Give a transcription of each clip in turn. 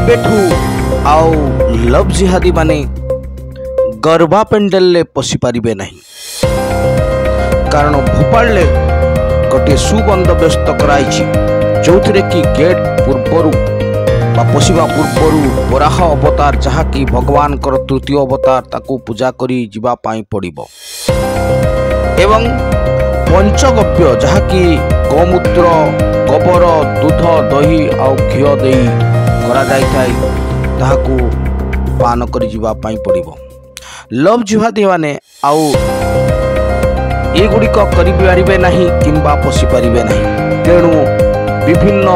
एबेठू आउ लव जिहादी माने गरबा पेंडेल पशि पारिबे नहीं। कारण भोपाल गोटे सुबंदोबस्त कराई जो कि गेट पूर्वर पशिवा पूर्वर वराह अवतार जहाँकि भगवान तृतीय अवतार ताकू पूजा करी जीवापाई पड़िबो एवं पंचगव्य जहाँकि गोमूत्र गोबर दूध दही आउ घिओ दे करा जाय ताहाकू पान करी जीवापाई पड़िबो। लव जिहादी माने आउ एगुड़िक करें नहीं किंबा पशि पारे नहीं। तेणु विभिन्न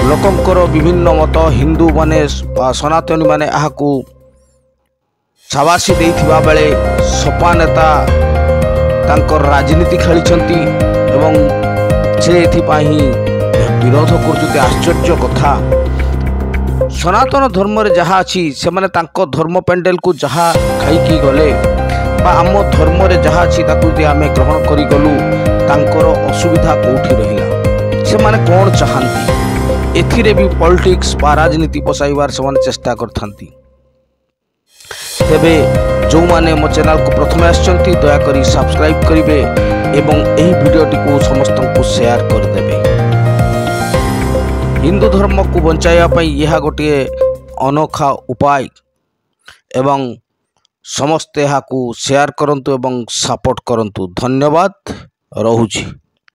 लोकंकर विभिन्न मत हिंदू माने सनातनी माने आहाकू छाबासी देइथिबा बेले सपा नेता तांकर राजनीति खेली एवं से एथिपाही विरोध कर आश्चर्य कथा। सनातन धर्म रे जहाँ अच्छी से माने तांको धर्म पेंडेल को जहाँ खाई गले बा आम धर्म रे जहाँ अच्छी ताकू आमे ग्रहण करी गलु तांकर असुविधा कोठी रहिला से माने कौन चाहती एथिरे भी पॉलिटिक्स बा राजनीति पसाइबार से चेष्टा करथांती। तेबे जो माने मो चैनल को प्रथम आछंती दया करी सब्सक्राइब करिवे एवं एही वीडियोटी को समस्त को शेयर कर देबे। हिंदू धर्म को बंचाइया पई यह गोटे अनोखा उपाय एवं समस्ते यहाँ को शेयर करंतु एवं सपोर्ट करंतु। धन्यवाद रहुछि।